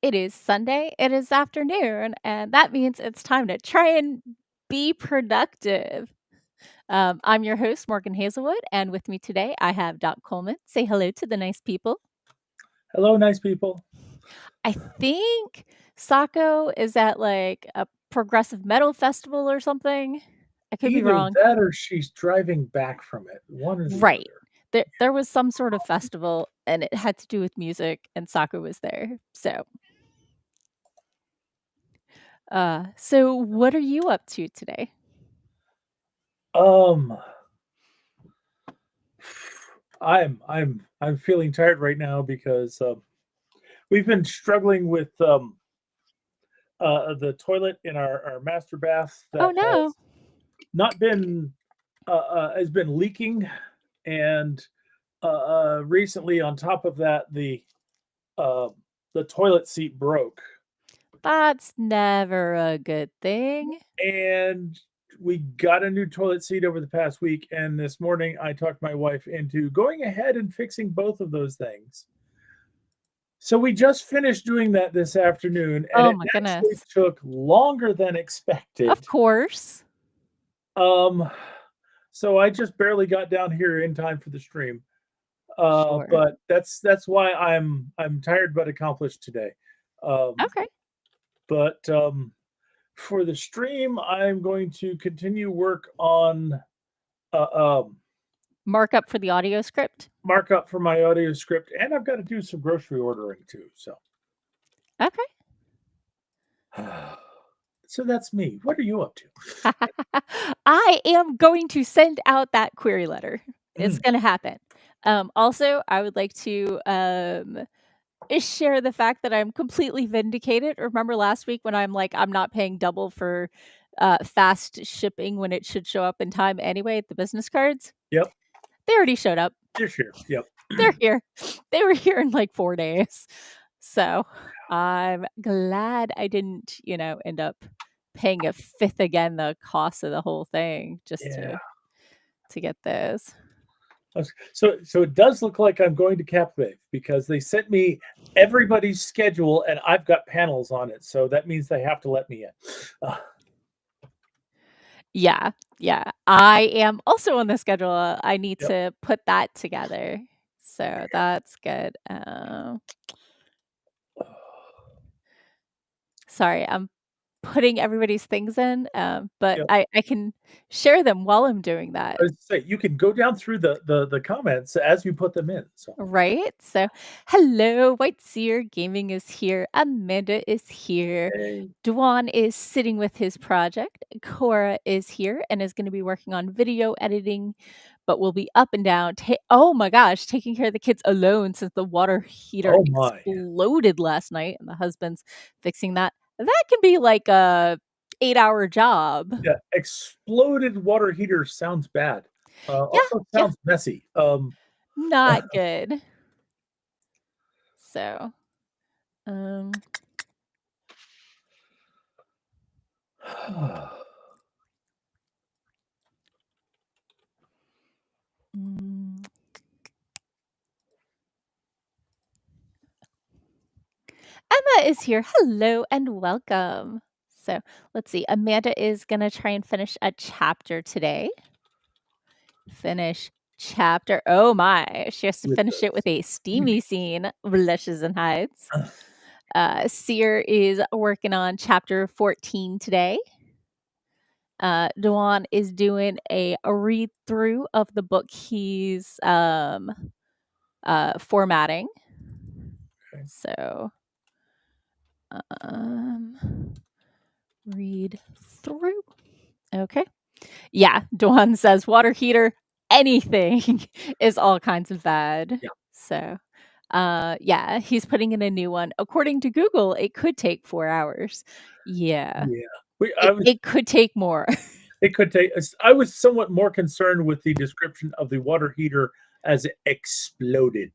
It is Sunday, it is afternoon, and that means it's time to try and be productive. I'm your host, Morgan Hazelwood, and with me today I have Doc Coleman. Say hello to the nice people. Hello, nice people. I think Sako is at like a progressive metal festival or something. I could be Either wrong. that or she's driving back from it, one or the Right. other. There was some sort of festival and it had to do with music and Sako was there. So what are you up to today? Um, I'm feeling tired right now because we've been struggling with the toilet in our master bath Oh that no. has not been has been leaking, and recently on top of that uh, the toilet seat broke. That's never a good thing. And we got a new toilet seat over the past week, and this morning I talked my wife into going ahead and fixing both of those things. So we just finished doing that this afternoon, and Oh it my actually goodness. took longer than Of expected. course. Um, so I just barely got down here in time for the stream. Sure. But that's why I'm tired but accomplished today. Um, Okay. but for the stream, I'm going to continue work on Markup for the audio script? markup for my audio script, and I've got to do some grocery ordering too. So, Okay. so that's me. What are you up to? I am going to send out that query letter. It's Mm, gonna happen. Also, I would like to, share the fact that I'm completely vindicated. Remember last week when I'm like, I'm not paying double for, fast shipping when it should show up in time anyway at the business cards? yep, They already showed up. this year. Yep. They're here. They were here in like 4 days. So, I'm glad I didn't, end up paying a fifth again the cost of the whole thing just Yeah. to get those. So it does look like I'm going to Capwave because they sent me everybody's schedule, and I've got panels on it. So that means they have to let me in. Uh, Yeah, yeah. I am also on the schedule. I need yep. to put that together. So that's good. Sorry, I'm putting everybody's things in, but Yep. I can share them while I'm doing that. I was say you can go down through the comments as you put them in. So Right? So, hello, White Seer Gaming is here. Amanda is here. hey, Dwan is sitting with his project. Cora is here and is going to be working on video editing, but will be up and down. Oh my gosh, taking care of the kids alone since the water heater oh my, exploded last night and the husband's fixing that. That can be like a 8-hour job. yeah, exploded water heater sounds bad. Yeah, Also yeah, sounds messy. not good. So, um, mm, Emma is here. Hello and welcome. So let's see. Amanda is going to try and finish a chapter today. Finish chapter. Oh my. She has to with finish it with a steamy scene, blushes and hides. Seer is working on chapter 14 today. Dewan is doing a read through of the book he's formatting. okay. So read through. Okay. Yeah, Dawn says water heater, anything is all kinds of bad. Yeah, So, yeah, he's putting in a new one. According to Google, it could take 4 hours. Yeah. yeah. We, I It was. it could take more. It could take. I was somewhat more concerned with the description of the water heater as it exploded.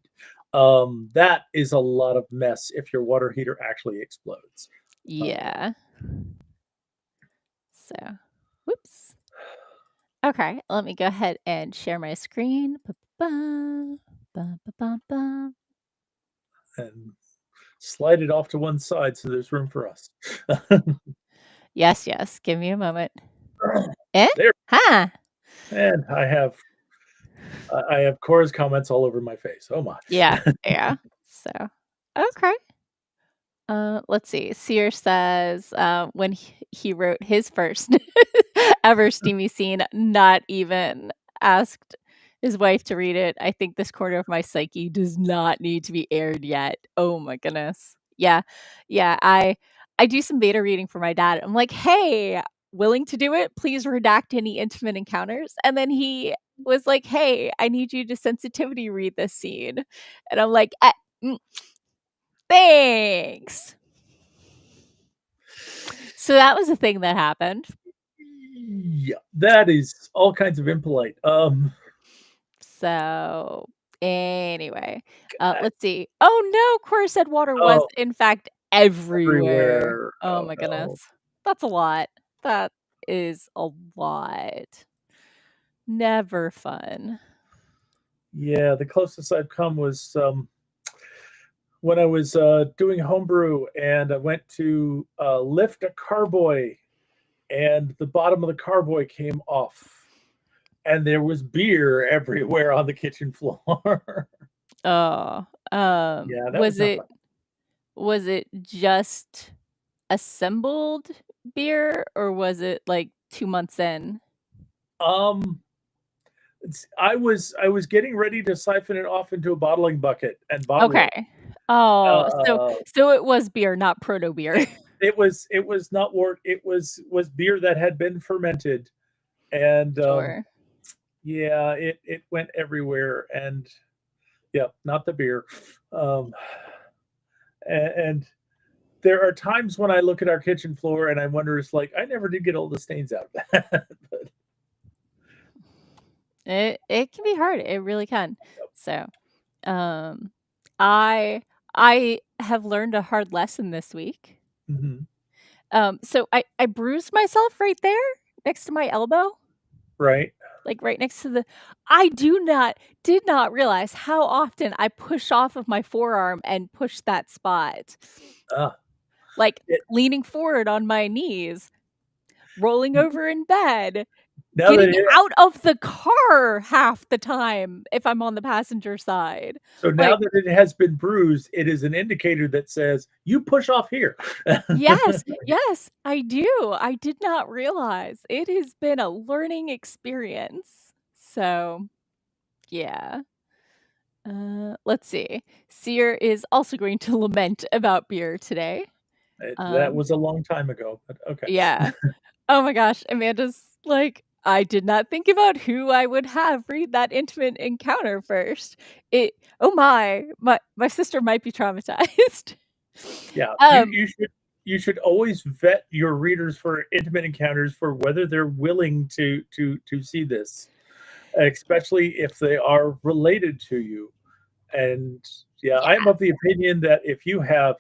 That is a lot of mess if your water heater actually explodes. Yeah. So, whoops. Okay, let me go ahead and share my screen. Ba-ba-ba, ba-ba-ba-ba. And slide it off to one side so there's room for us. Yes, yes. Give me a moment. Eh? There, Huh. and I have Cora's comments all over my face. Oh my. Yeah, yeah. So, okay. Let's see. Sear says when he wrote his first ever steamy scene, not even asked his wife to read it. I think this corner of my psyche does not need to be aired yet. Oh my goodness. Yeah. Yeah, I do some beta reading for my dad. I'm like, "Hey, willing to do it? Please redact any intimate encounters." And then he was like, "Hey, I need you to sensitivity read this scene." And I'm like, mm, "Thanks." So that was a thing that happened. Yeah, that is all kinds of impolite. So anyway, I- let's see. Oh no, Cora said water was oh, in fact everywhere. everywhere. Oh Oh my no. goodness. That's a lot. That is a lot. Never fun. Yeah, the closest I've come was when I was doing homebrew and I went to lift a carboy and the bottom of the carboy came off and there was beer everywhere on the kitchen floor. Oh, Yeah, that was not fun. was it just assembled beer or was it like 2 months in? Um, I was getting ready to siphon it off into a bottling bucket and bottle Okay. it. Oh, Uh, so it was beer, not proto beer. it was not wort. It was beer that had been fermented, and Sure. yeah, it went everywhere, and yeah, not the beer. Um, and there are times when I look at our kitchen floor and I wonder, it's like I never did get all the stains out of that. But, It can be hard, it really can. So, um, I I have learned a hard lesson this week. mhm, So I bruised myself right there next to my elbow, right? like, right next to the did not realize how often I push off of my forearm and push that spot. Ah, Like, it, leaning forward on my knees, rolling over in bed, now that getting it out of the car half the time if I'm on the passenger side. so now Like, that it has been bruised, it is an indicator that says you push off here. yes, yes, I do. I did not realize. It has been a learning experience. So, yeah. Let's see. Sear is also going to lament about beer today. That Um, was a long time ago, but okay. yeah. Oh my gosh, Amanda's like, "I did not think about who I would have read that intimate encounter first. It oh my sister might be traumatized." Yeah, you Um, you should you should always vet your readers for intimate encounters for whether they're willing to see this, especially if they are related to you. And yeah, I am yeah. of the opinion that if you have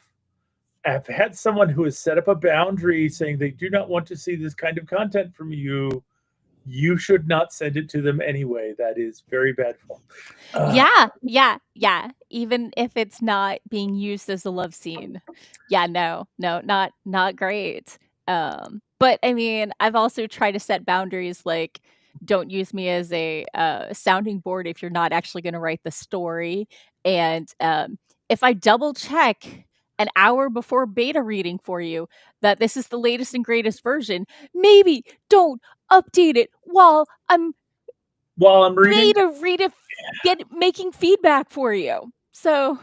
had someone who has set up a boundary saying they do not want to see this kind of content from you, you should not send it to them anyway. That is very bad form. Uh, Yeah, yeah, yeah, even if it's not being used as a love scene. Yeah, no, no, not great. But I mean, I've also tried to set boundaries, like, don't use me as a, sounding board if you're not actually gonna write the story, and, if I double check an hour before beta reading for you that this is the latest and greatest version, maybe don't update it while I'm while I'm reading, beta read it get making feedback for you. So,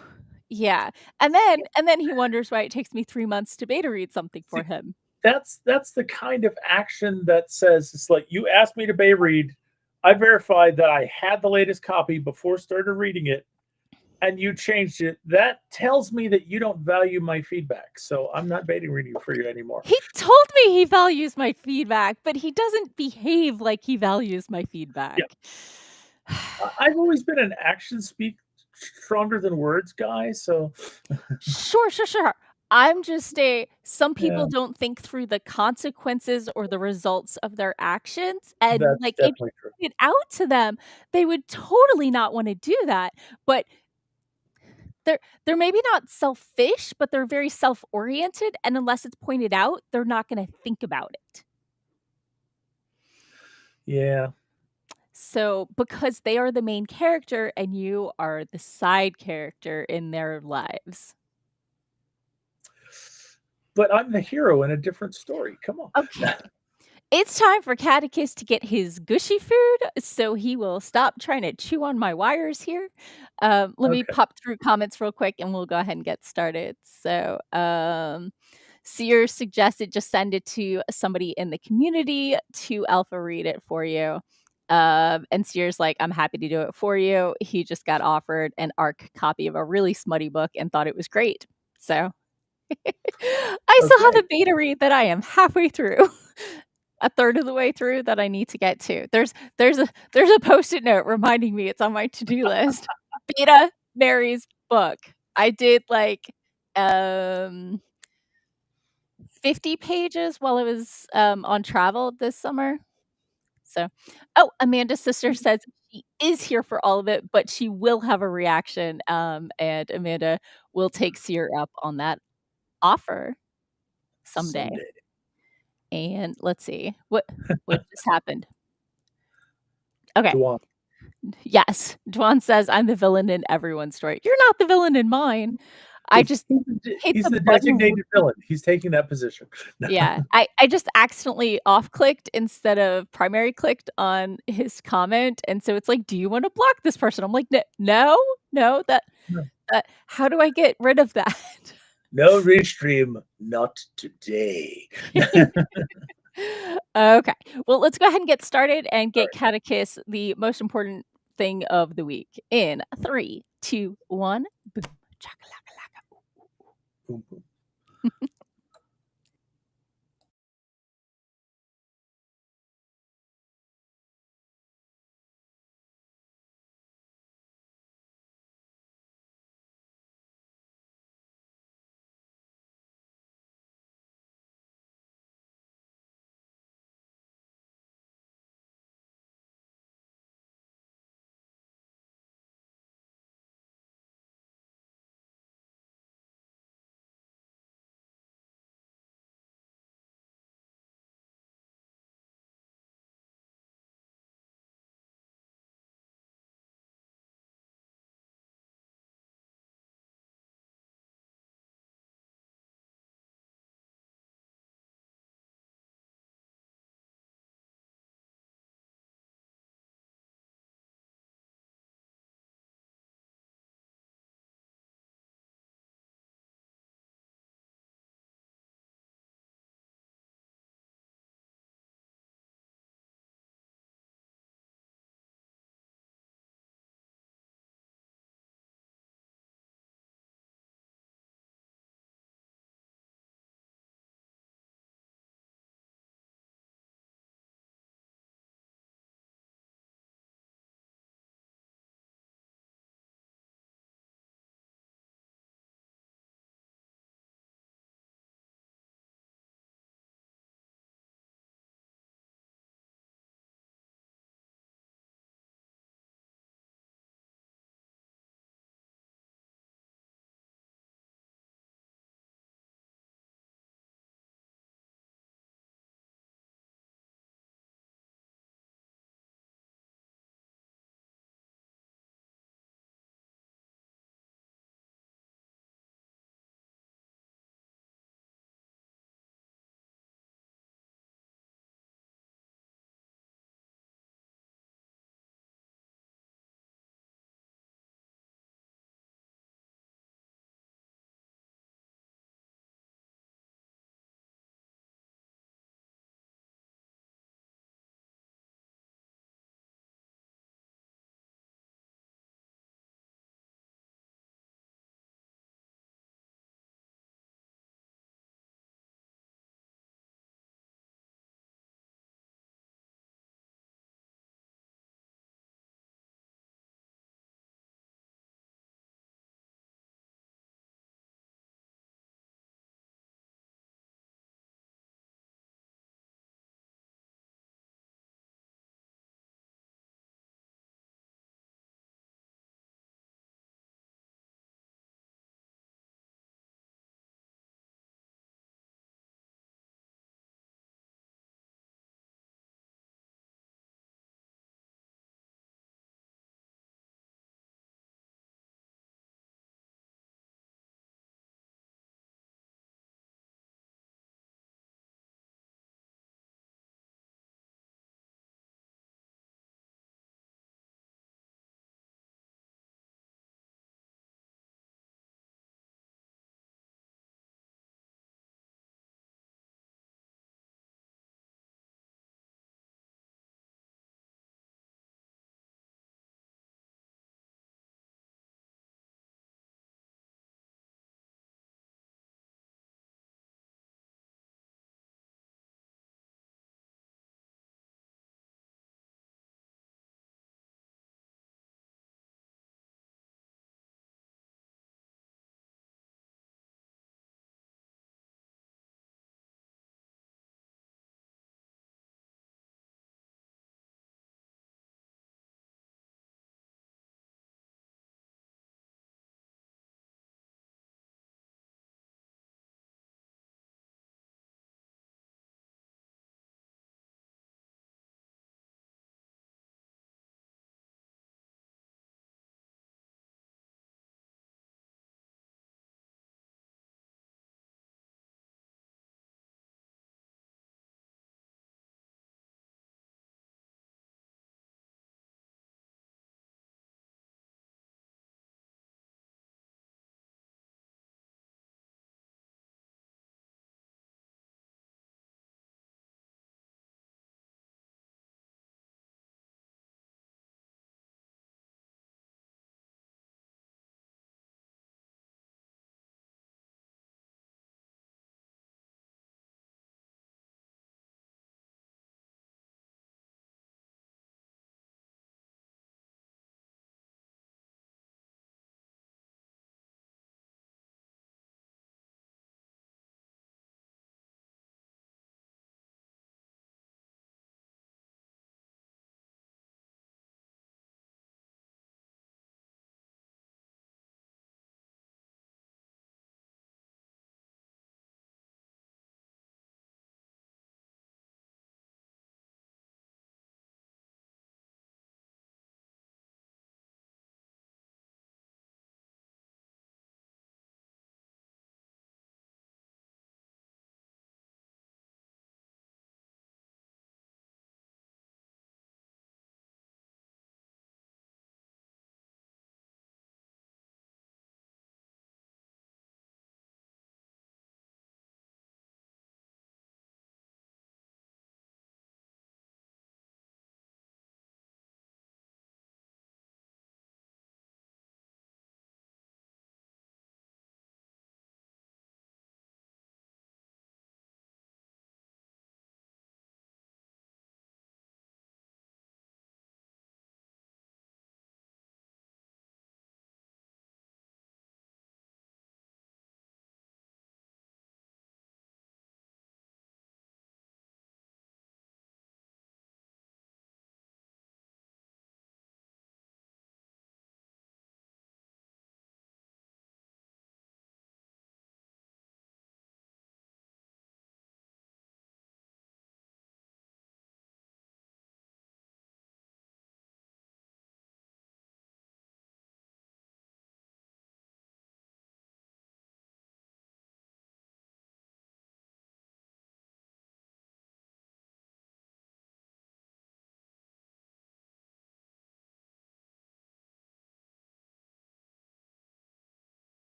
yeah. And then he wonders why it takes me 3 months to beta read something for him. that's the kind of action that says it's like you asked me to bay read. I verified that I had the latest copy before started reading it, and you changed it. That tells me that you don't value my feedback. So I'm not beta reading for you anymore. He told me he values my feedback, but he doesn't behave like he values my Yeah, feedback. I've always been an action speak stronger than words guy. So Sure, sure, sure. I'm just some yeah, people don't think through the consequences or the results of their actions, and, that's like, if definitely true. you pointed out to them, they would totally not wanna do that, but they're maybe not selfish, but they're very self-oriented, and unless it's pointed out, they're not gonna think about it. Yeah. So, because they are the main character and you are the side character in their lives. But I'm the hero in a different story. Come on. Okay. It's time for Catechus to get his gushy food, so he will stop trying to chew on my wires here. Let me Okay. pop through comments real quick and we'll go ahead and get started. So, Seer suggested just send it to somebody in the community to alpha read it for you. And Seer's like, I'm happy to do it for you. He just got offered an ARC copy of a really smutty book and thought it was great. So I still have Okay. a beta read that I am halfway through. A third of the way through that I need to get to. There's a Post-it note reminding me it's on my to-do list. Beta Mary's book. I did, like, 50 pages while I was, on travel this summer. So oh, Amanda's sister says she is here for all of it, but she will have a reaction, and Amanda will take Seer up on that offer someday. Someday. And let's see, what just happened? Okay. Dwan. Yes. Dwan says, "I'm the villain in everyone's story." You're not the villain in mine. I just hit He's the the button. designated villain. He's taking that position. Yeah. I just accidentally off clicked instead of primary clicked on his comment, and so it's like, "Do you wanna block this person?" I'm like, "N no, no, No. how do I get rid of that?" No restream, not today. Okay. Well, let's go ahead and get started and All get Catechus the most important thing of the week in 3, 2, 1. Boom. Chakalaka. Boom, boom.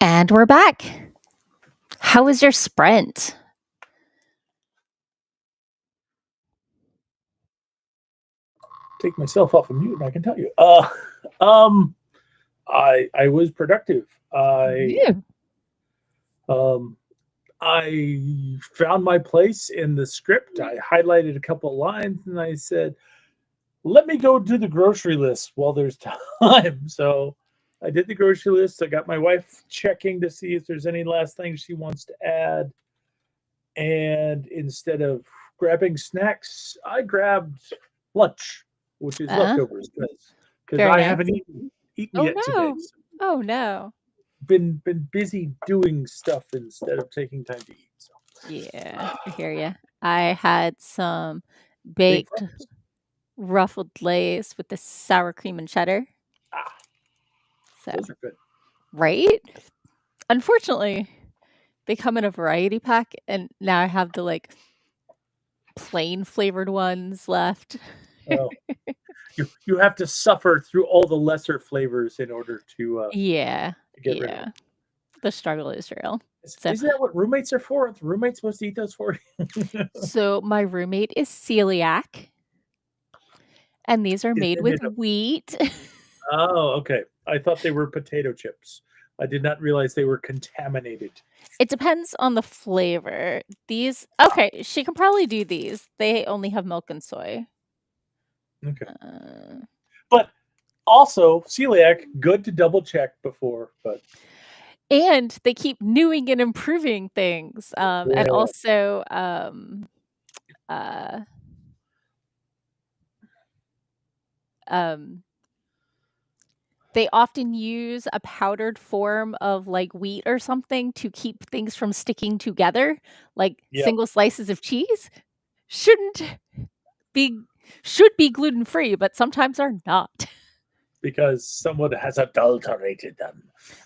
And we're back. How was your sprint? Take myself off of mute and I can tell you. I was productive. Yeah. I found my place in the script. I highlighted a couple of lines and I said, let me go do the grocery list while there's time. So I did the grocery list. I got my wife checking to see if there's any last things she wants to add. And instead of grabbing snacks, I grabbed lunch, which is leftovers because I Very nice. haven't eaten Oh yet today. no! So Oh no! been busy doing stuff instead of taking time to eat. So Yeah, I hear you. I had some big baked fries. ruffled lays with the sour cream and cheddar. So, Those are good. right? Unfortunately, they come in a variety pack, and now I have the like plain flavored ones left. Oh, you have to suffer through all the lesser flavors in order to Yeah, get rid of them. the struggle is real. So, Isn't that what roommates are for? Are the roommates supposed to eat those for you? so my roommate is celiac, and these are made with wheat. Oh, okay. I thought they were potato chips. I did not realize they were contaminated. It depends on the flavor. These, okay, she can probably do these. They only have milk and soy. Okay. But also, celiac, good to double check before, but and they keep newing and improving things. And also they often use a powdered form of like wheat or something to keep things from sticking together, like single slices of cheese should be gluten-free, but sometimes are not. Because someone has adulterated them.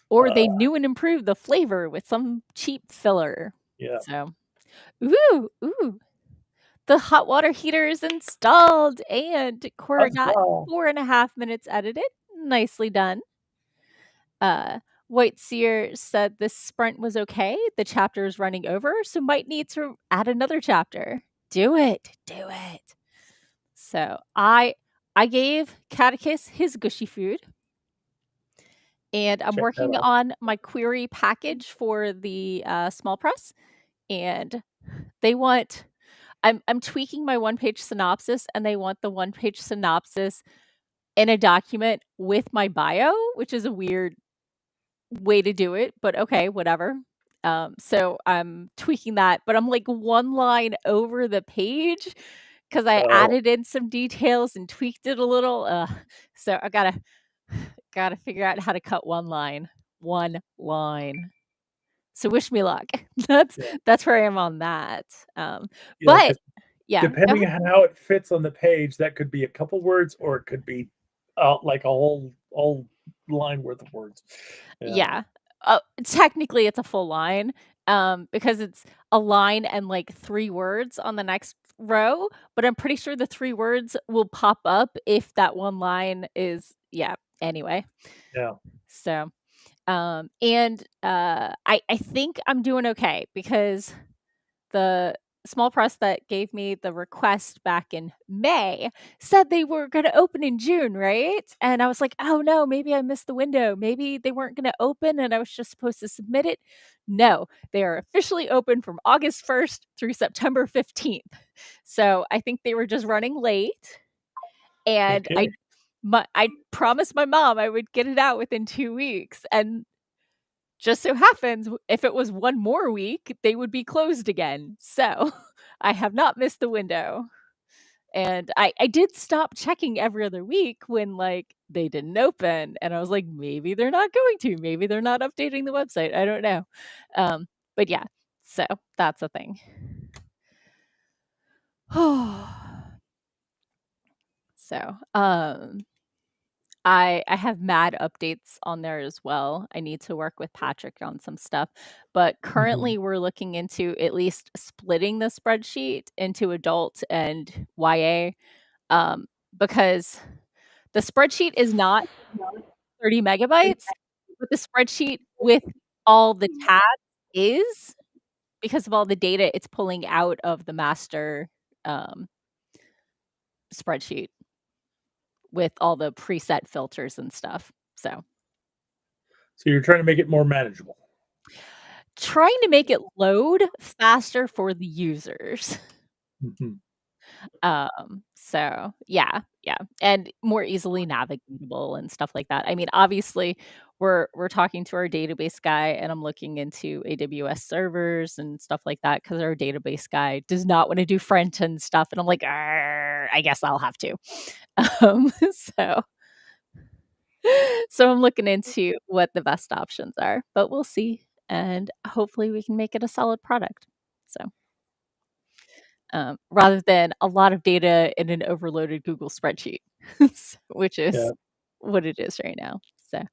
Or they new and improved the flavor with some cheap filler. Yeah. So, ooh. The hot water heater is installed and Cora got 4.5 minutes edited. Nicely done. White Seer said this sprint was okay. The chapter is running over, so might need to add another chapter. Do it. So I gave Catechus his gushy food. And I'm working on my query package for the small press. And they want I'm tweaking my one-page synopsis, and they want the one-page synopsis in a document with my bio, which is a weird way to do it, but okay, whatever. So I'm tweaking that, but I'm like one line over the page because I added in some details and tweaked it a little. So I gotta figure out how to cut one line. So wish me luck. That's where I am on that. But yeah, depending on how it fits on the page, that could be a couple words or it could be like a whole line worth of words. Yeah. Technically it's a full line because it's a line and like 3 words on the next row, but I'm pretty sure the 3 words will pop up if that one line is anyway. So and I think I'm doing okay because the small press that gave me the request back in May said they were going to open in June, right? And I was like, oh no, maybe I missed the window. Maybe they weren't going to open and I was just supposed to submit it. No, they are officially open from August 1st through September 15th. So I think they were just running late. And I promised my mom I would get it out within 2 weeks. And just so happens, if it was one more week, they would be closed again. So I have not missed the window. And I did stop checking every other week when like they didn't open. And I was like, maybe they're not going to. Maybe they're not updating the website. I don't know. But yeah, so that's a thing. So I have mad updates on there as well. I need to work with Patrick on some stuff, but currently we're looking into at least splitting the spreadsheet into adult and YA, because the spreadsheet is not 30 megabytes, but the spreadsheet with all the tabs is because of all the data it's pulling out of the master spreadsheet with all the preset filters and stuff. So you're trying to make it more manageable. trying to make it load faster for the users. Mhm. So yeah, and more easily navigatable and stuff like that. I mean, obviously, we're talking to our database guy, and I'm looking into AWS servers and stuff like that because our database guy does not want to do front end stuff, and I'm like, I guess I'll have to. So so I'm looking into what the best options are, but we'll see, and hopefully we can make it a solid product. So rather than a lot of data in an overloaded Google spreadsheet, which is what it is right now. So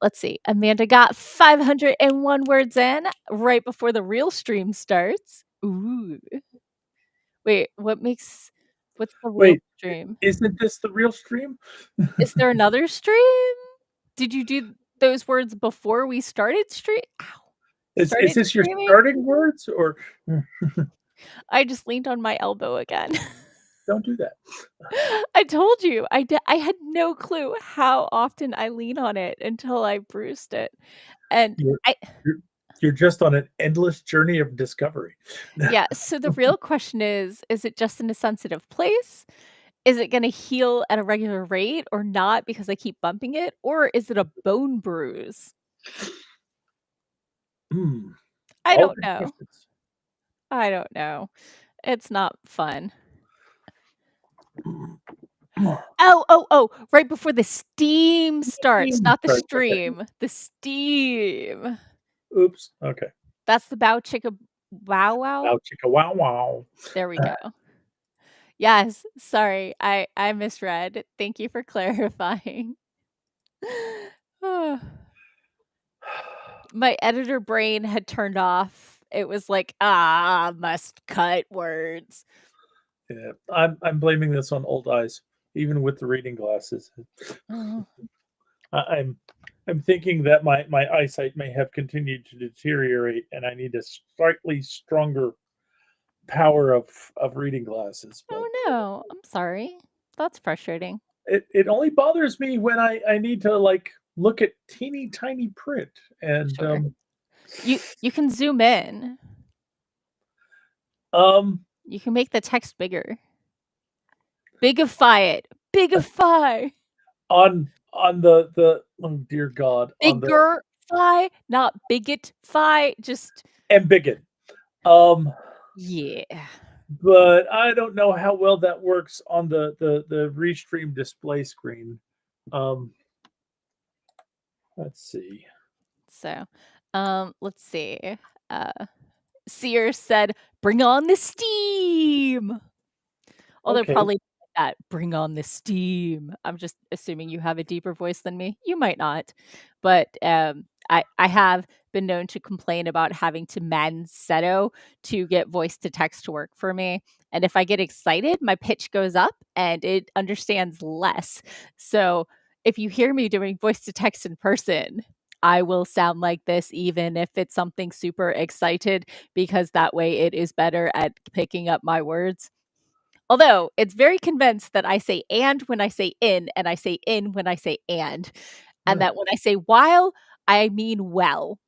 let's see. Amanda got 501 words in right before the real stream starts. Ooh. Wait, what's the real stream? Isn't this the real stream? Is there another stream? Did you do those words before we started stream? Ow. Is this your streaming? starting words or? I just leaned on my elbow again. Don't do that. I told you. I had no clue how often I lean on it until I bruised it. And You're just on an endless journey of discovery. Yeah, so the real question is it just in a sensitive place? Is it gonna heal at a regular rate or not because I keep bumping it? Or is it a bone bruise? I All don't good know. questions. I don't know. It's not fun. Oh, right before the steam starts, not the stream. The steam. Oops. Okay. That's the bow chicka wow wow. Bow chicka wow wow. There we go. Yes, sorry, I misread. Thank you for clarifying. My editor brain had turned off. It was like, must cut words. Yeah, I'm blaming this on old eyes, even with the reading glasses. I'm thinking that my eyesight may have continued to deteriorate, and I need a slightly stronger power of reading glasses. But Oh no, I'm sorry. That's frustrating. it only bothers me when I need to like look at teeny tiny print, and Sure. You can zoom in. You can make the text bigger. Bigify it. Bigify. On the oh dear God. Bigger-fy, not bigot-fy, just Ambiguous. Yeah. But I don't know how well that works on the restream display screen. Let's see. So, let's see. Seer said, "Bring on the steam." Although probably that "Bring on the steam." I'm just assuming you have a deeper voice than me. You might not, but I have been known to complain about having to mansetto to get voice to text to work for me. And if I get excited, my pitch goes up and it understands less. So if you hear me doing voice to text in person, I will sound like this even if it's something super excited, because that way it is better at picking up my words. Although it's very convinced that I say and when I say in, and I say in when I say and that when I say while, I mean well.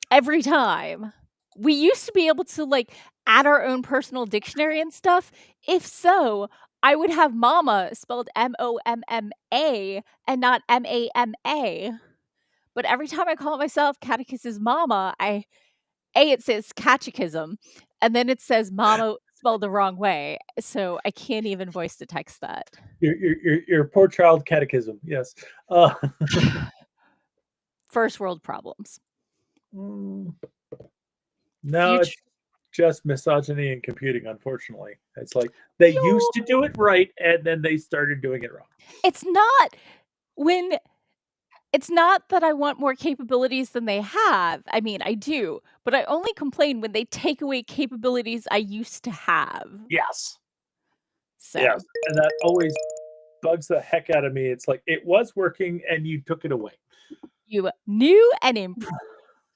Every time. We used to be able to like add our own personal dictionary and stuff. If so, I would have mama spelled MOMMA and not MAMA. But every time I call myself Catechist's mama, it says catechism, and then it says mama spelled the wrong way. So I can't even voice to text that. Your poor child catechism. Yes. First world problems. No, it's just misogyny in computing, unfortunately. It's like they used to do it right, and then they started doing it wrong. It's not that I want more capabilities than they have. I mean, I do, but I only complain when they take away capabilities I used to have. Yes. So. Yes, and that always bugs the heck out of me. It's like, it was working and you took it away. You knew and improved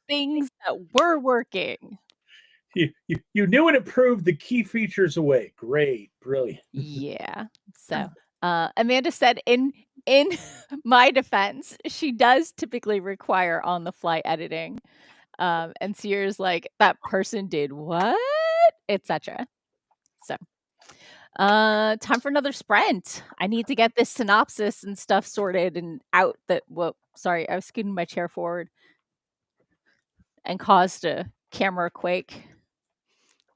things that were working. You knew and improved the key features away. Great, brilliant. Yeah. So, Amanda said in my defense, she does typically require on-the-fly editing. And Sierra's like, "That person did what?" Etcetera. So, time for another sprint. I need to get this synopsis and stuff sorted and out that well, sorry, I was scooting my chair forward and caused a camera quake.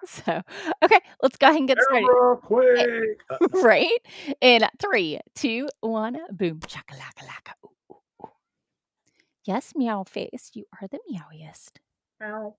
So, okay, let's go ahead and get started. Camera Eh, quake. right? In 3, 2, 1, boom. Chakalaka laka. Ooh, ooh, ooh. Yes, meow face, you are the meowiest. Meow.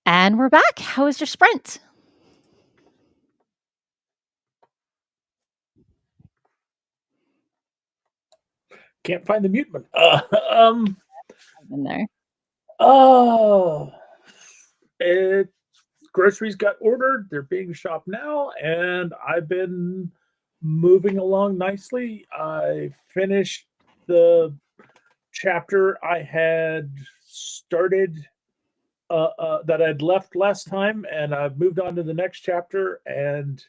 And we're back. How was your sprint? Can't find the mute button. In there. Oh, groceries got ordered. They're being shopped now, and I've been moving along nicely. I finished the chapter I had started that I'd left last time, and I've moved on to the next chapter and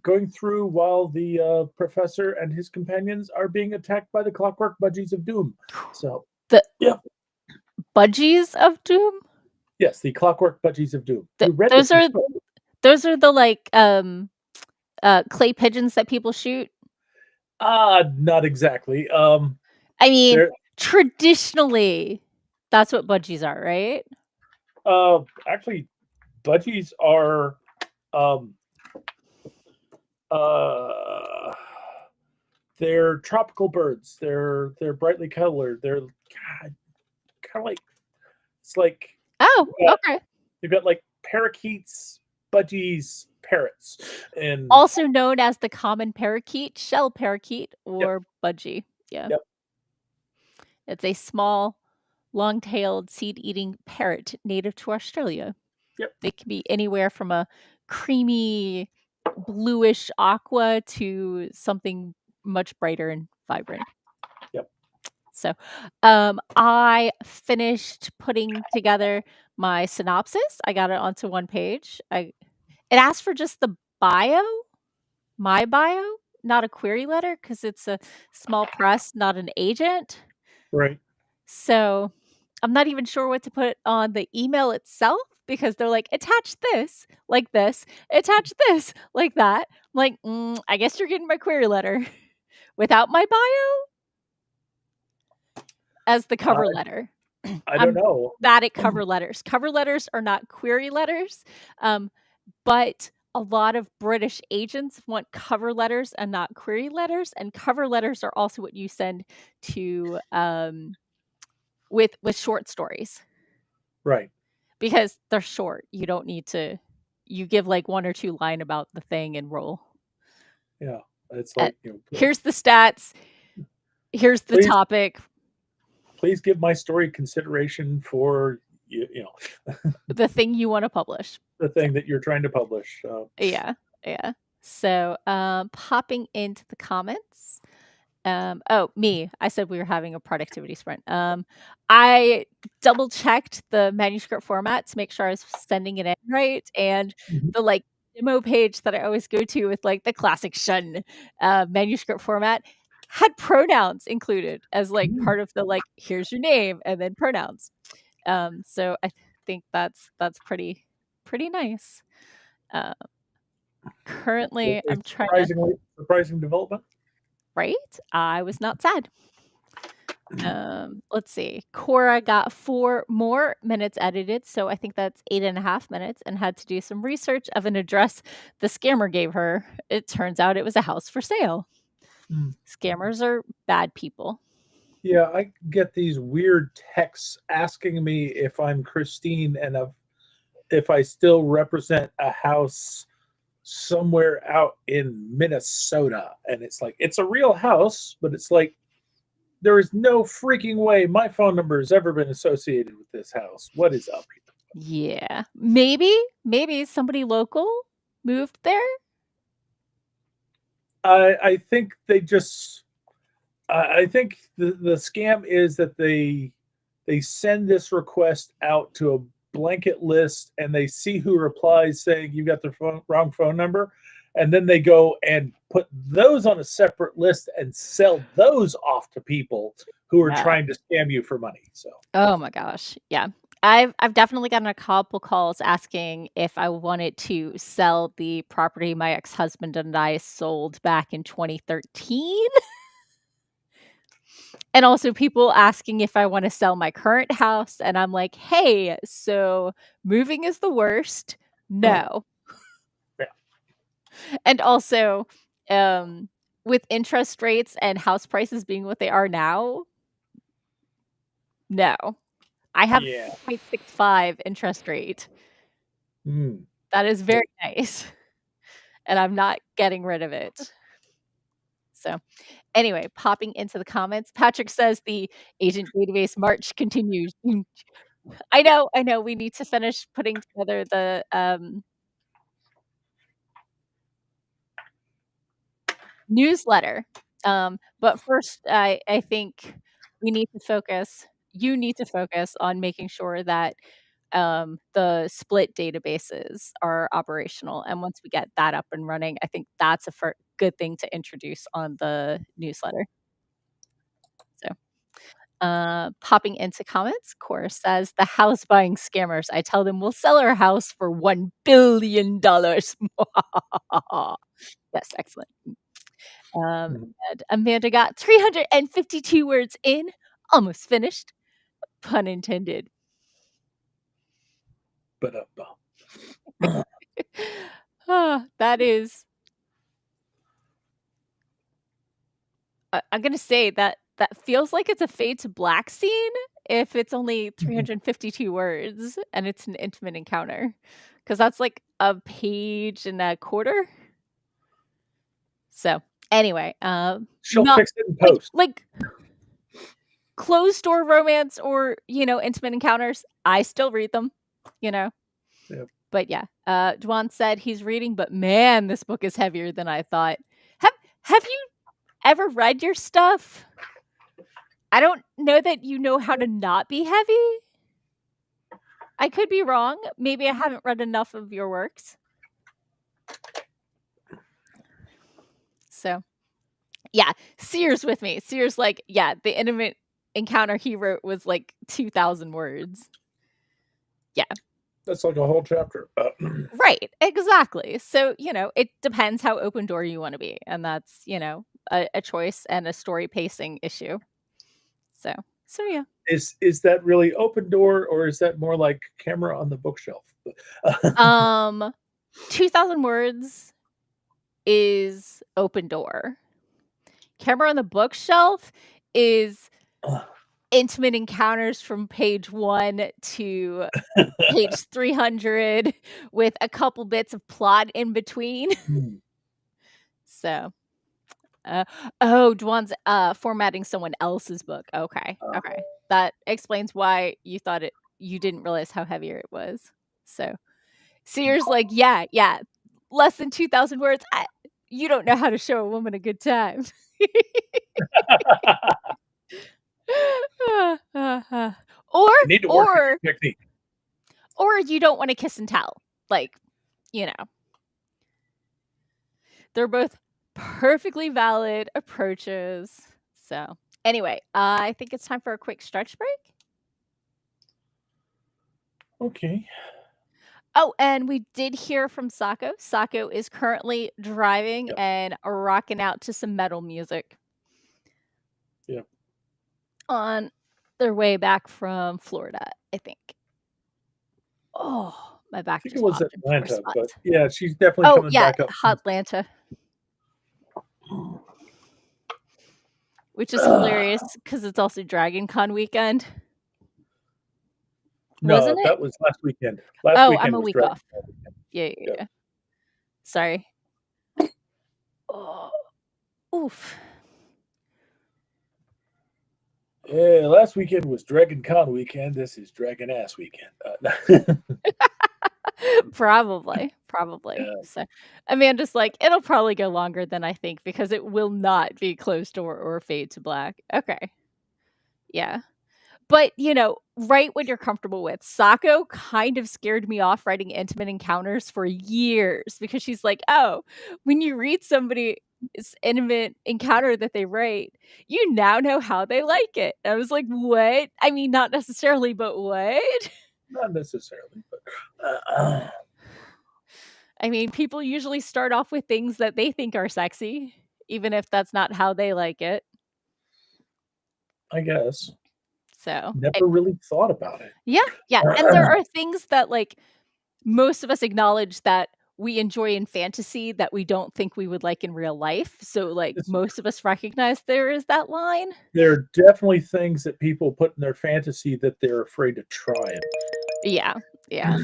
going through while the professor and his companions are being attacked by the Clockwork Budgies of Doom. So, The yeah. Budgies of Doom? Yes, the Clockwork Budgies of Doom. You read those this are before. those are the like clay pigeons that people shoot. Not exactly. I mean, They're traditionally, that's what budgies are, right? actually budgies are um uh they're tropical birds. They're brightly colored. They're kind of like it's like Oh, you've got, okay. you've got like parakeets, budgies, parrots, and Also known as the common parakeet, shell parakeet, yep, or budgie. Yeah. yep. It's a small, long-tailed, seed-eating parrot native to Australia. Yep. They can be anywhere from a creamy bluish aqua to something much brighter and vibrant. Yep. So, I finished putting together my synopsis. I got it onto one page. It asked for just the bio, my bio, not a query letter because it's a small press, not an agent. Right. So, I'm not even sure what to put on the email itself because they're like, attach this, attach this, like that. I'm like, I guess you're getting my query letter without my bio as the cover letter. I don't know. Bad at cover letters. Cover letters are not query letters, but a lot of British agents want cover letters and not query letters, and cover letters are also what you send to with short stories. Right. Because they're short. You don't need to you give like 1 or 2 line about the thing and roll. Yeah. It's like, here's the stats. Here's the topic. Please give my story consideration for you know the thing you want to publish. The thing that you're trying to publish. Yeah. Yeah. So, popping into the comments. Me. I said we were having a productivity sprint. I double checked the manuscript format to make sure I was sending it in right, and the like demo page that I always go to with like the classic Shun manuscript format had pronouns included as like part of the like here's your name and then pronouns. So I think that's pretty nice. Currently, I'm trying to surprising development. Right? I was not sad. Let's see. Cora got 4 more minutes edited, so I think that's 8.5 minutes, and had to do some research of an address the scammer gave her. It turns out it was a house for sale. Scammers are bad people. Yeah, I get these weird texts asking me if I'm Christine and if I still represent a house somewhere out in Minnesota. And it's like, it's a real house, but it's like, there is no freaking way my phone number has ever been associated with this house. What is up here? Yeah. Maybe somebody local moved there. I think they just I think the scam is that they send this request out to a blanket list and they see who replies saying you got the wrong phone number, and then they go and put those on a separate list and sell those off to people who are trying to scam you for money. So oh my gosh, yeah. I've definitely gotten a couple calls asking if I wanted to sell the property my ex-husband and I sold back in 2013. And also people asking if I want to sell my current house, and I'm like, "Hey, so moving is the worst. No." Yeah. And also, with interest rates and house prices being what they are now, no. I have Yeah. 0.65 interest rate. That is very nice. And I'm not getting rid of it. So, anyway, popping into the comments, Patrick says the agent database march continues. I know, we need to finish putting together the, newsletter. But first, I think you need to focus on making sure that the split databases are operational. And once we get that up and running, I think that's a good thing to introduce on the newsletter. So, popping into comments, Cora says, the house buying scammers. I tell them we'll sell our house for $1 billion. Yes, excellent. And Amanda got 352 words in, almost finished. Pun intended. That is. I'm gonna say that feels like it's a fade to black scene if it's only 352 words and it's an intimate encounter, because that's like a page and a quarter. So anyway, she'll fix it in post. Like closed door romance or intimate encounters, I still read them, Yep. But yeah, Dwan said he's reading, but man, this book is heavier than I thought. Have you ever read your stuff? I don't know that you know how to not be heavy. I could be wrong. Maybe I haven't read enough of your works. So, yeah, Sears with me. Sears like, yeah, the intimate encounter he wrote was like 2,000 words. Yeah. That's like a whole chapter. Right, exactly. So, it depends how open door you want to be. And that's, a choice and a story pacing issue. So yeah. Is that really open door, or is that more like camera on the bookshelf? 2,000 words is open door. Camera on the bookshelf is intimate encounters from page 1 to page 300 with a couple bits of plot in between. So, Dwan's formatting someone else's book. Okay. That explains why you thought you didn't realize how heavier it was. So, Sears like, yeah, less than 2,000 words. You don't know how to show a woman a good time. Or you don't want to kiss and tell. Like, they're both perfectly valid approaches. So anyway, I think it's time for a quick stretch break. Okay. Oh, and we did hear from Sako. Sako is currently driving and rocking out to some metal music. Yep. On their way back from Florida, I think. Oh, my back just was Atlanta, but yeah, she's definitely coming back up. Hotlanta. Which is hilarious because it's also Dragon Con weekend. No, that was last weekend. Last weekend I'm a was week Dragon off. Con weekend. Yeah. Sorry. Oh, oof. Yeah, last weekend was Dragon Con weekend. This is Dragon Ass weekend. Probably. Yeah. So Amanda's like, it'll probably go longer than I think because it will not be closed door or fade to black. Okay. Yeah. But, write what you're comfortable with. Sako kind of scared me off writing intimate encounters for years because she's like, oh, when you read somebody's intimate encounter that they write, you now know how they like it. And I was like, what? I mean, not necessarily, but what? Not necessarily, but I mean, people usually start off with things that they think are sexy, even if that's not how they like it. I guess. So never really thought about it. Yeah. And there are things that like most of us acknowledge that we enjoy in fantasy that we don't think we would like in real life. So, like, It's most of us recognize there is that line. there are definitely things that people put in their fantasy that they're afraid to try it. Yeah, yeah,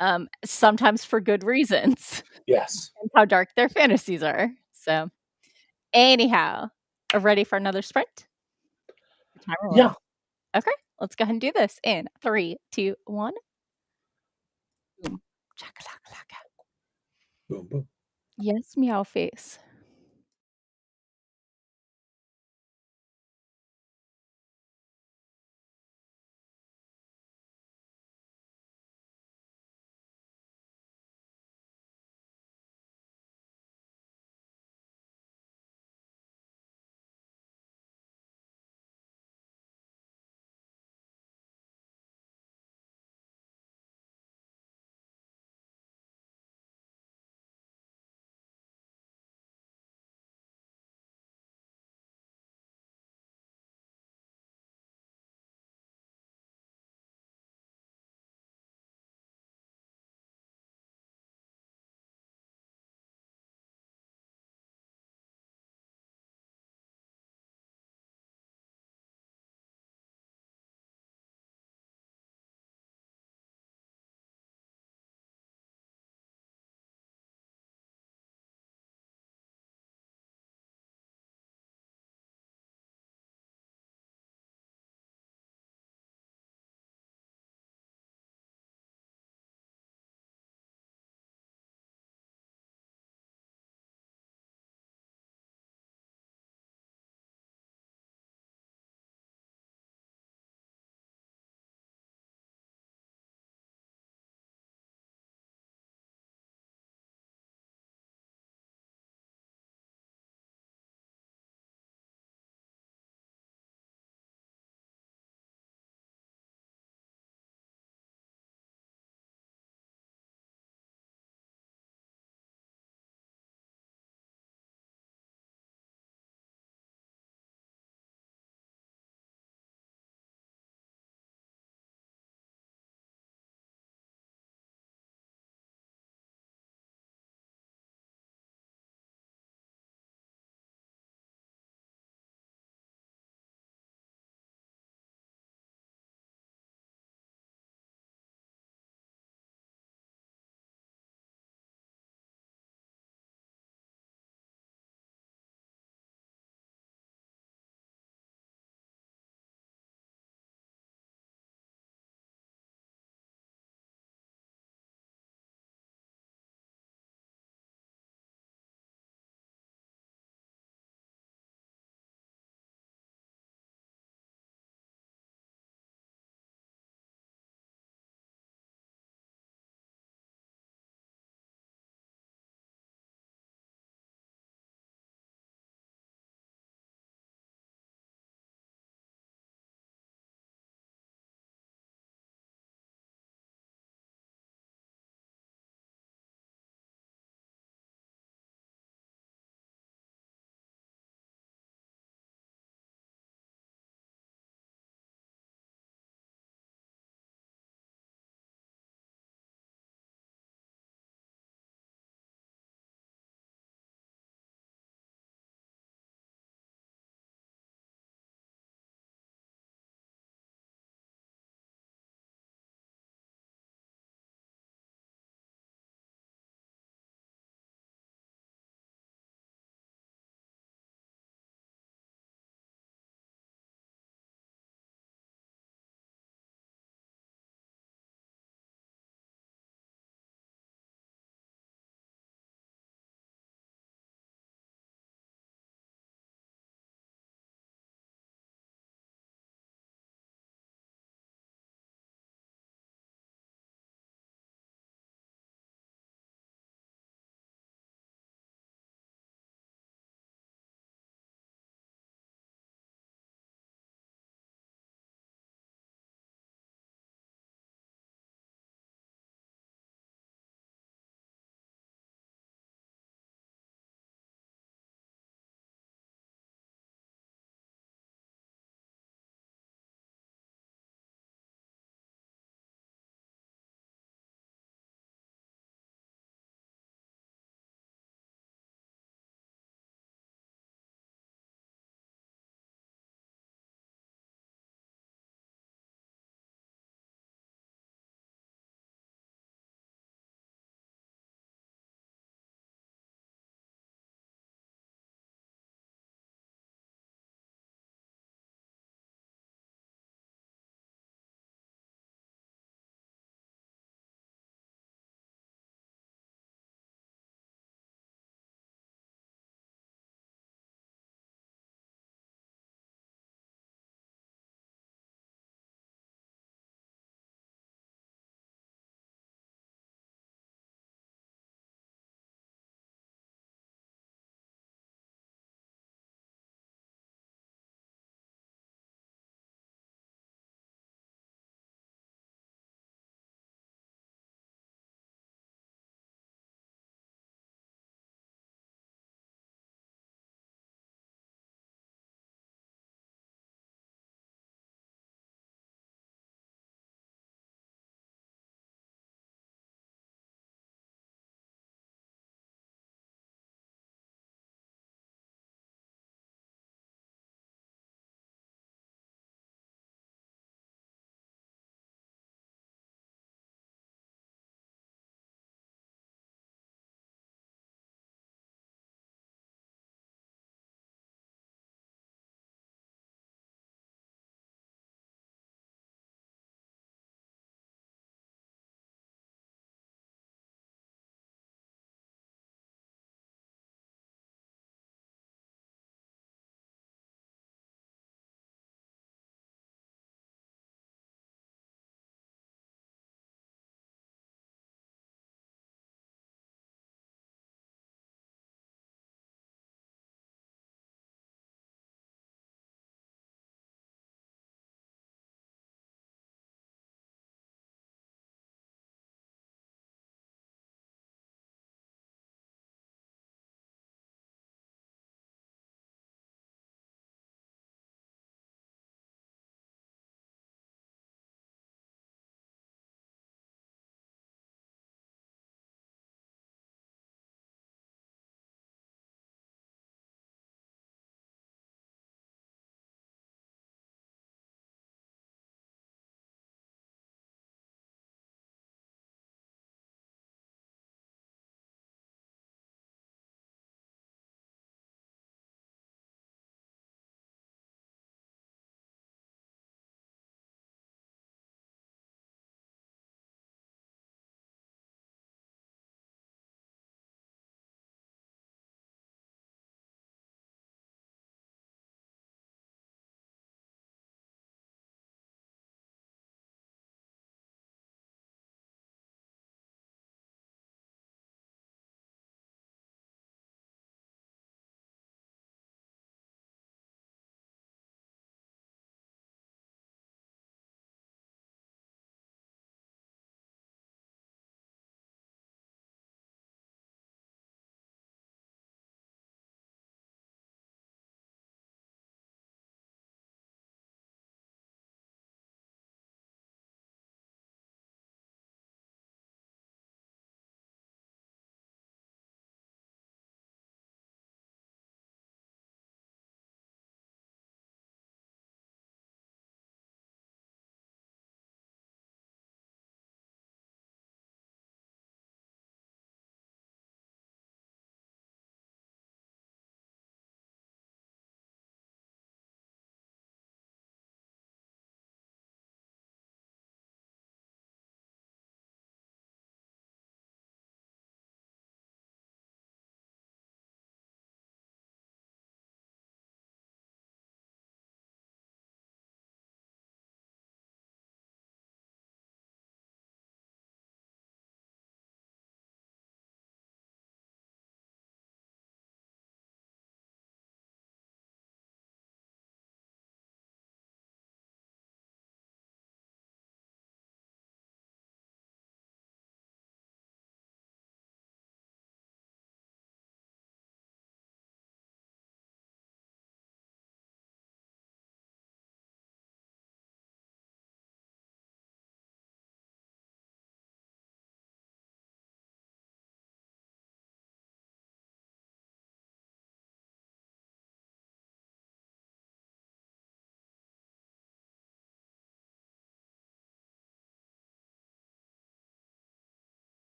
yeah. Sometimes for good reasons, Yes. and how dark their fantasies are. So, anyhow, ready for another sprint? Timer will Yeah. Okay, let's go ahead and do this in 3, 2, 1. Boom. Chakalaka. Boom, boom. Yes, meow face.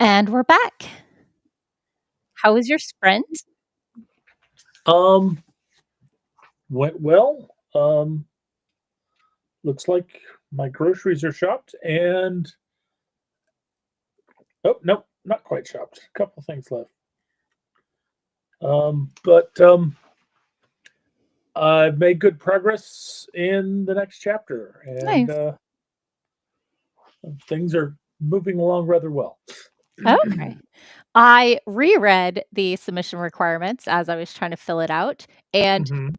And we're back. How was your sprint? Went well. Looks like my groceries are shopped and oh no, not quite shopped. A couple things left. But I've made good progress in the next chapter, and Nice. things are moving along rather well. Okay. I reread the submission requirements as I was trying to fill it out, and Mhm.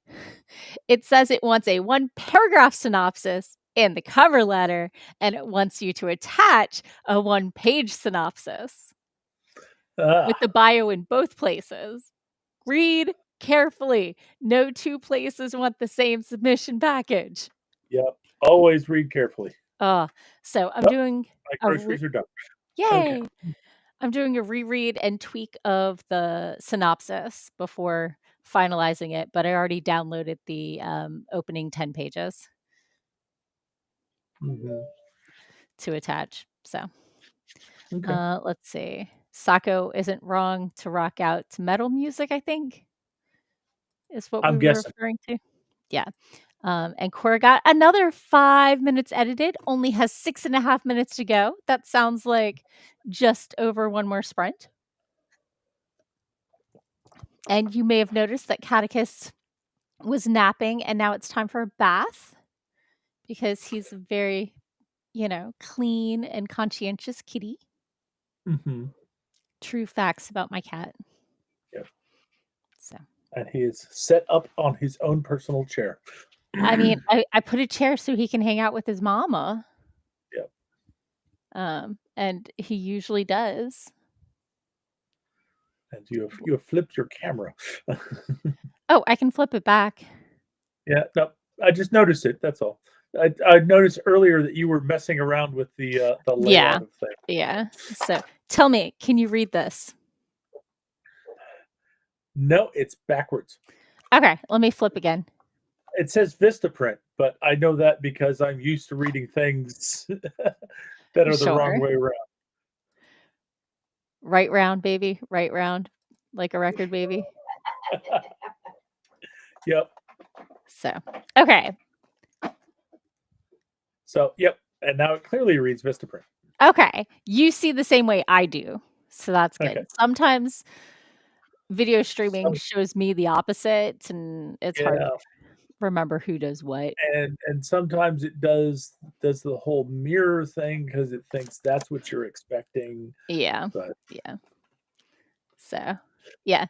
it says it wants a 1-paragraph synopsis in the cover letter, and it wants you to attach a 1-page synopsis with Ah, the bio in both places. Read carefully. No 2 places want the same submission package. yep. Always read carefully. So I'm Oh, doing my a re groceries are done. Okay. yay! I'm doing a reread and tweak of the synopsis before finalizing it, but I already downloaded the, opening 10 pages Mhm. to attach. So, Okay. let's see. Sako isn't wrong to rock out to metal music, I think, is what we I'm were guessing. referring to. Yeah. And Cora got another 5 minutes edited, only has 6.5 minutes to go. That sounds like just over one more sprint. And you may have noticed that Catechus was napping, and now it's time for a bath because he's a very, clean and conscientious kitty. Mhm. True facts about my cat. Yep. So, And he is set up on his own personal chair. I mean, I put a chair so he can hang out with his mama. Yep. And he usually does. And you have flipped your camera. Oh, I can flip it back. Yeah, no, I just noticed it, that's all. I noticed earlier that you were messing around with the Yeah. layout of things. Yeah. So, tell me, can you read this? No, it's backwards. Okay, let me flip again. It says Vistaprint, but I know that because I'm used to reading things that are the wrong Sure. way around. Right round, baby. Right round. Like a record, baby. Yep. So, okay. So, yep, and now it clearly reads Vistaprint. Okay. You see the same way I do. So that's Okay. good. Sometimes video streaming Some shows me the opposite, and it's hard yeah, to remember who does what. and sometimes it does the whole mirror thing because it thinks that's what you're expecting, Yeah. but Yeah. So, yeah.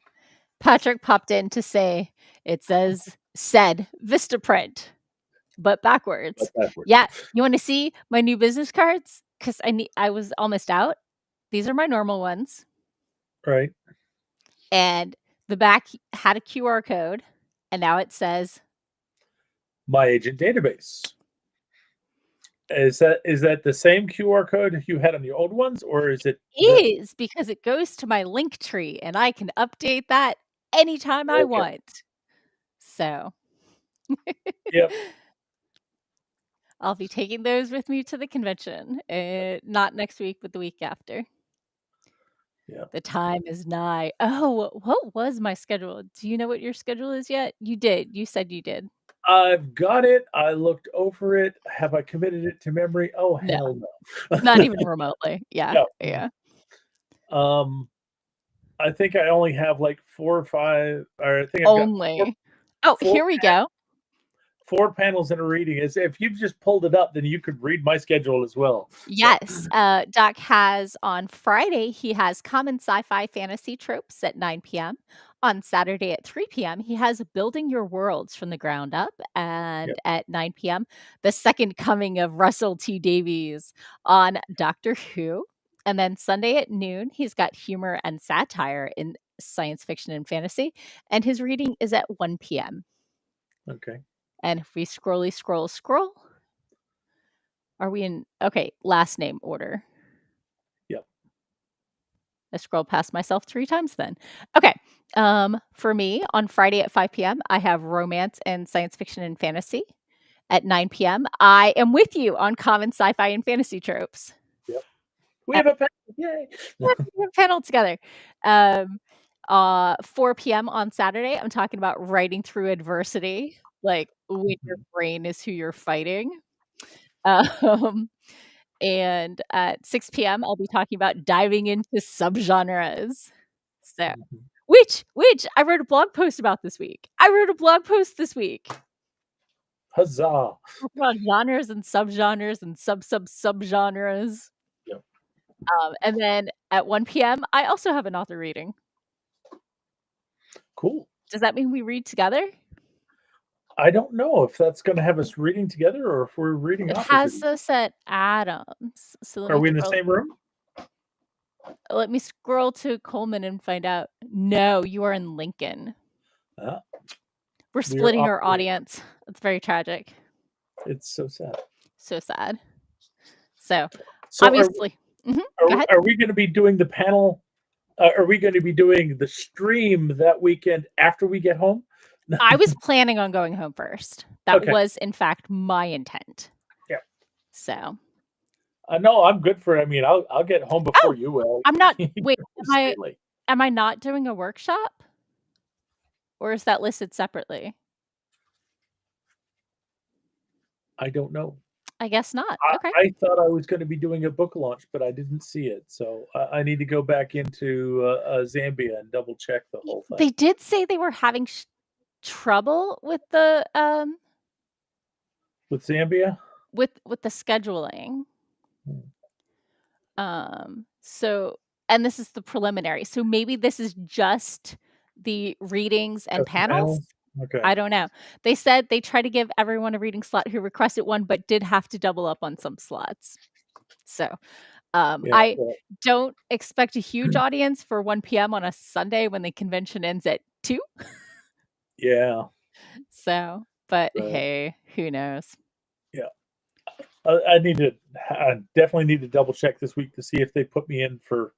Patrick popped in to say it said Vistaprint, but backwards. backwards, Yeah. You want to see my new business cards? Because I was almost out. These are my normal ones. right? And the back had a QR code, and now it says My Agent database. Is that the same QR code you had on the old ones, or is it the is because it goes to my link tree and I can update that anytime I okay? want. So Yep. I'll be taking those with me to the convention. Not next week, but the week after. Yeah. The time is nigh. Oh, what was my schedule? Do you know what your schedule is yet? You did. You said you did. I've got it. I looked over it. Have I committed it to memory? Oh, No, hell no. not even remotely. Yeah. No. Yeah. Um, I think I only have like 4 or 5, or I think I've got 4 Only. Oh, 4 here we go. 4 panels in a reading. As if you've just pulled it up, then you could read my schedule as well. So, Yes, Doc has on Friday, he has common sci-fi fantasy tropes at 9 p.m. On Saturday at 3 p.m., he has Building Your Worlds from the Ground Up, yeah. and at 9 p.m., The Second Coming of Russell T Davies on Doctor Who. And then Sunday at noon, he's got humor and satire in science fiction and fantasy, and his reading is at 1 p.m. Okay. And if we scroll, are we in last name order? Yep. I scrolled past myself 3 times then. Okay. For me, on Friday at 5 p.m., I have romance and science fiction and fantasy. At 9 p.m., I am with you on common sci-fi and fantasy tropes. Yep. We have a panel. Yay. We have a panel together. 4 p.m. on Saturday, I'm talking about writing through adversity, like when your brain is who you're fighting. Um, and at 6 p.m., I'll be talking about diving into subgenres. So, which I wrote a blog post about this week. Huzzah. About genres and subgenres and subgenres. Yep. And then at 1 p.m., I also have an author reading. Cool. Does that mean we read together? I don't know if that's going to have us reading together or if we're reading It opposite. has us at Adams. So Are we in the same room? Let me scroll to Coleman and find out. No, you are in Lincoln. We're splitting our audience. It's very tragic. It's so sad. So sad. So obviously, are we going to be doing the panel? Are we going to be doing the stream that weekend after we get home? I was planning on going home first. That was, in fact, my intent. Yeah. So. No, I'm good for it. I mean, I'll get home before you will. I'm not. Wait, am I not doing a workshop? Or is that listed separately? I don't know. I guess not. Okay. I thought I was going to be doing a book launch, but I didn't see it. So I need to go back into Zambia and double check the whole thing. They did say they were having trouble with the with Zambia? With the scheduling. So, and this is the preliminary. So maybe this is just the readings and panels. Okay. I don't know. They said they try to give everyone a reading slot who requested one, but did have to double up on some slots. So I don't expect a huge audience for 1 p.m. on a Sunday when the convention ends at 2. Yeah. So, but hey, who knows? Yeah. I definitely need to double check this week to see if they put me in for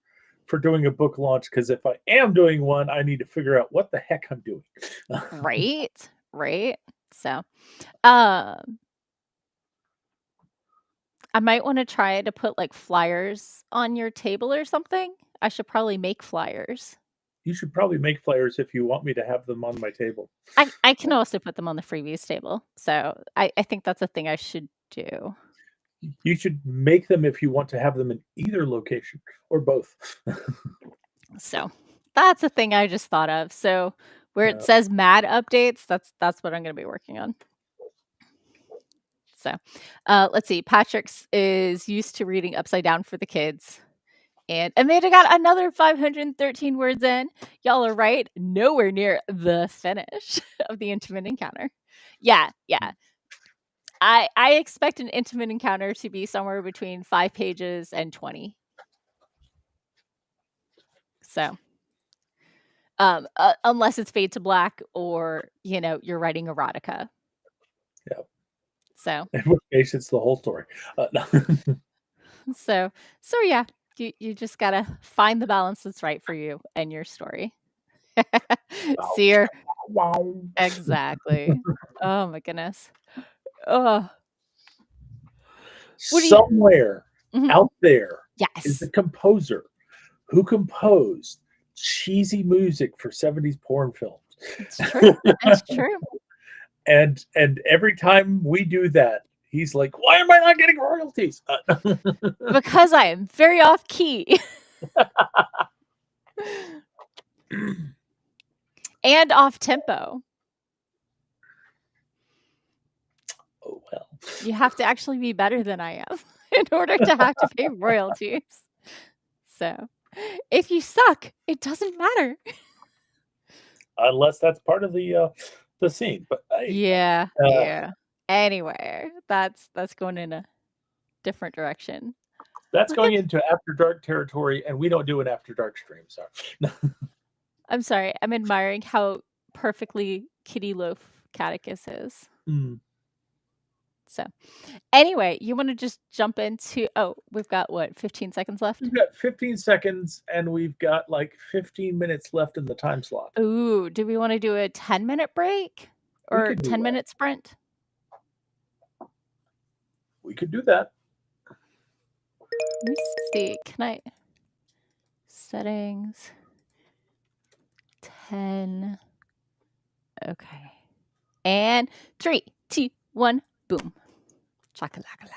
doing a book launch, because if I am doing one, I need to figure out what the heck I'm doing. Right. So, I might want to try to put like flyers on your table or something. I should probably make flyers. You should probably make flyers if you want me to have them on my table. I can also put them on the freebies table. So I think that's a thing I should do. You should make them if you want to have them in either location or both. So that's a thing I just thought of. So where it says mad updates, that's what I'm going to be working on. So let's see. Patrick's is used to reading upside down for the kids. And Amanda got another 513 words in. Y'all are right. Nowhere near the finish of the intimate encounter. Yeah. I expect an intimate encounter to be somewhere between 5 pages and 20. So, unless it's Fade to Black or, you're writing erotica. Yeah. So. In which case, it's the whole story. So yeah, you just gotta find the balance that's right for you and your story. Seer. Wow. Exactly. Oh my goodness. Somewhere out there is the composer who composed cheesy music for 70s porn films. It's true. It's true. And every time we do that, he's like, why am I not getting royalties? Because I am very off key. And off tempo. Oh, well. You have to actually be better than I am in order to have to pay royalties. So, if you suck, it doesn't matter. Unless that's part of the scene. But yeah. Anyway, that's going in a different direction. That's going into After Dark territory, and we don't do an After Dark stream. Sorry. I'm sorry. I'm admiring how perfectly Kitty Loaf Catechus is. So, anyway, you want to just jump into... Oh, we've got, 15 seconds left? We've got 15 seconds, and we've got, 15 minutes left in the time slot. Ooh, do we want to do a 10-minute break? Or 10-minute sprint? We could do that. Let me see. Can I settings 10. Okay. And 3, 2, 1, boom. Chakalaka.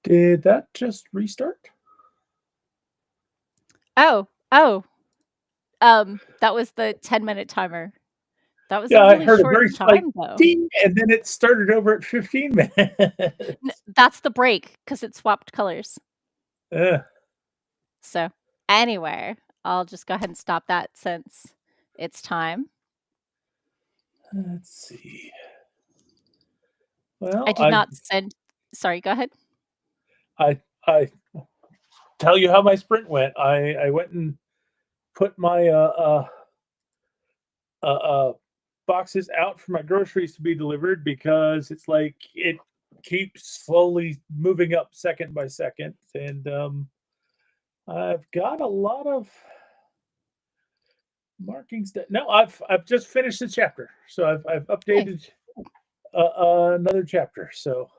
Did that just restart? Oh, that was the 10-minute timer. That was a Yeah, I really heard a short very slight time, though. ding, and then it started over at 15 minutes. That's the break because it swapped colors. Ugh, So, anyway, I'll just go ahead and stop that since it's time. let's see. I Well, did not send. Sorry, go ahead. I tell you how my sprint went. I went and put my boxes out for my groceries to be delivered because it's like it keeps slowly moving up second by second, and I've got a lot of markings that no, I've just finished the chapter, so I've Hey, updated another chapter. So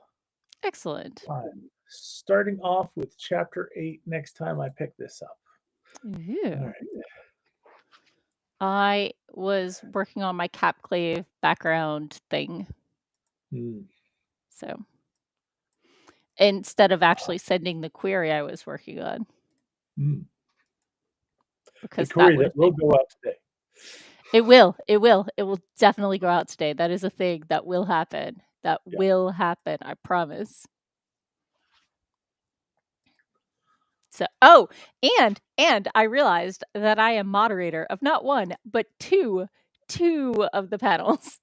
excellent. I'm starting off with chapter 8 next time I pick this up. All Ooh. right. I was working on my Capclave background thing, Hmm. so instead of actually sending the query I was working on, Hmm. The because that query would that have will been. go out today. It will definitely go out today. That is a thing that will happen. That Yeah. will happen, I promise. So, and I realized that I am moderator of not one, but two of the panels.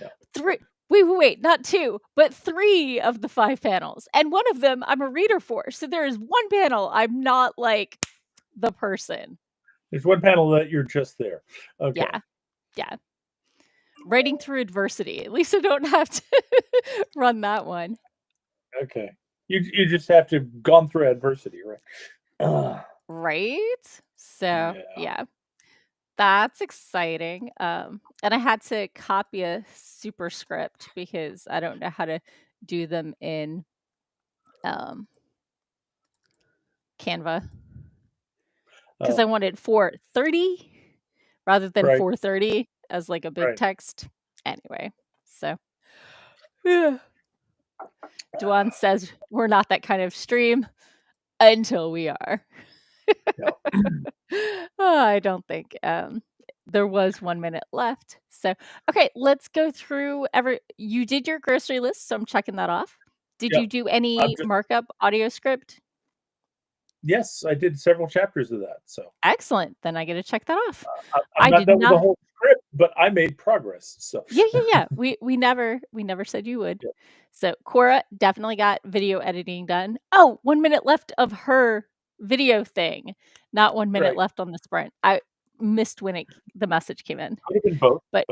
Yeah. Three. Wait, not two, but three of the 5 panels. And one of them I'm a reader for. So there is one panel I'm not like the person. There's one panel that you're just there. Okay. Yeah. Writing through adversity. At least I don't have to run that one. Okay. You just have to have gone through adversity, right? Right? So, Yeah. yeah. That's exciting. And I had to copy a superscript because I don't know how to do them in Canva. Because Oh, I wanted 430 rather than right, 430 as like a big right. text. Anyway, so yeah. Duan says we're not that kind of stream until we are. Yeah. I don't think there was 1 minute left. So okay, let's go through you did your grocery list, so I'm checking that off. Did Yeah. you do I'm any just markup audio script? yes, I did several chapters of that. So Excellent. Then I get to check that off. I'm I not did done with the not. whole script, but I made progress. So Yeah. We never said you would. yeah. So Cora definitely got video editing done. Oh, 1 minute left of her video thing. Not 1 minute Right. left on the sprint. I missed when the message came in. Could have been both, But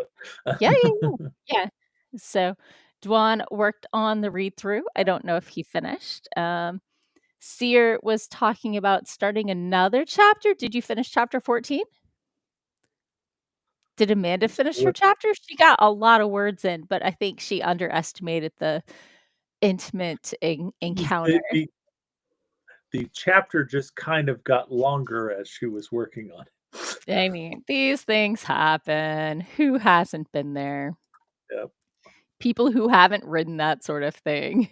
but yeah. So Dwan worked on the read through. I don't know if he finished. Seer was talking about starting another chapter. Did you finish chapter 14? Did Amanda finish her chapter? She got a lot of words in, but I think she underestimated the intimate encounter. the chapter just kind of got longer as she was working on it. I mean, these things happen. Who hasn't been there? Yep. People who haven't written that sort of thing.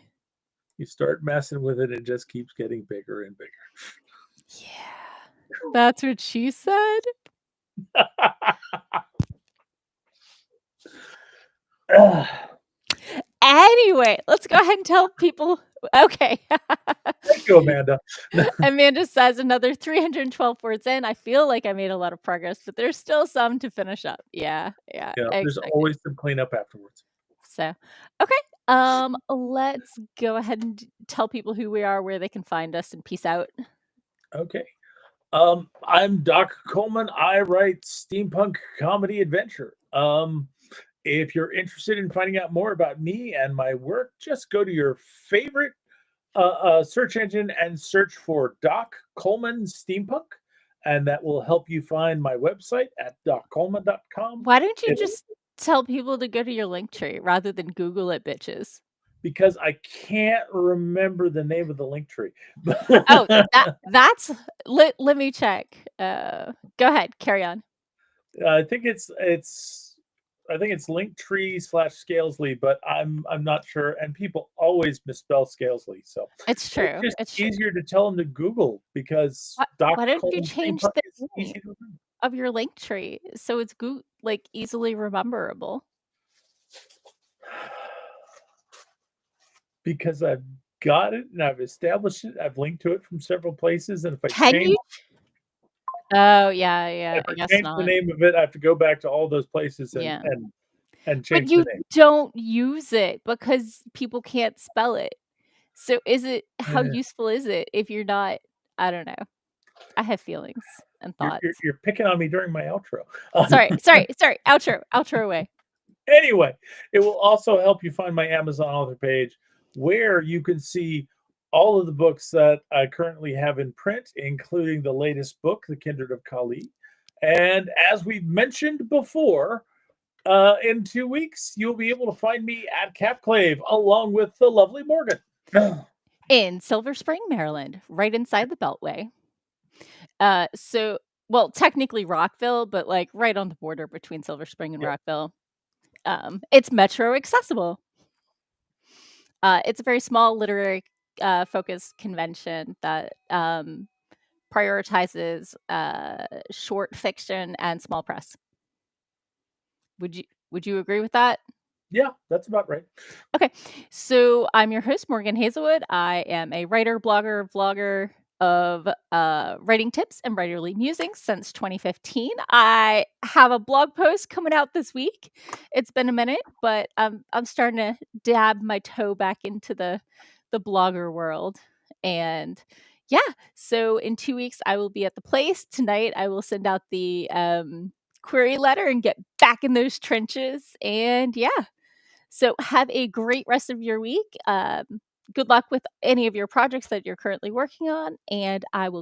You start messing with it, it just keeps getting bigger and bigger. Yeah. That's what she said? Anyway, let's go ahead and tell people. Okay. Thank you, Amanda. Amanda says another 312 words in. I feel like I made a lot of progress, but there's still some to finish up. Yeah, Yeah, there's exactly. always some cleanup afterwards. So, okay. Let's go ahead and tell people who we are, where they can find us, and peace out. Okay. I'm Doc Coleman. I write steampunk comedy adventure. If you're interested in finding out more about me and my work, just go to your favorite search engine and search for Doc Coleman Steampunk, and that will help you find my website at doccoleman.com. Why don't you It'll, just tell people to go to your link tree rather than Google it, bitches? because I can't remember the name of the link tree. Oh, that's let me check. Go ahead, carry on. I think it's I think it's Linktree/Scalesley, but I'm not sure. And people always misspell Scalesley, so It's it's true. just It's true. easier to tell them to Google because Why don't you change the is easy name to remember. of your link tree so it's like easily rememberable? Because I've got it and I've established it. I've linked to it from several places, and Can you? Oh, yeah, if I I guess change the not. name of it, I have to go back to all those places and Yeah. But change the you name. don't use it because people can't spell it. So how Yeah. useful is it if you're not? I don't know. I have feelings and thoughts. You're picking on me during my outro. Sorry. Outro away. Anyway, it will also help you find my Amazon author page where you can see all of the books that I currently have in print, including the latest book, The Kindred of Kali. And as we've mentioned before, in 2 weeks, you'll be able to find me at Capclave along with the lovely Morgan. In Silver Spring, Maryland, right inside the Beltway. Well, technically Rockville, but like right on the border between Silver Spring and Yep. Rockville. It's metro accessible. It's a very small literary focused convention that prioritizes short fiction and small press. Would you agree with that? Yeah, that's about right. Okay, so I'm your host, Morgan Hazelwood. I am a writer, blogger, vlogger of writing tips and writerly musings since 2015. I have a blog post coming out this week. It's been a minute, but I'm starting to dab my toe back into the blogger world. And yeah, so in 2 weeks I will be at the place. Tonight I will send out the query letter and get back in those trenches. And yeah, so have a great rest of your week. Good luck with any of your projects that you're currently working on, and I will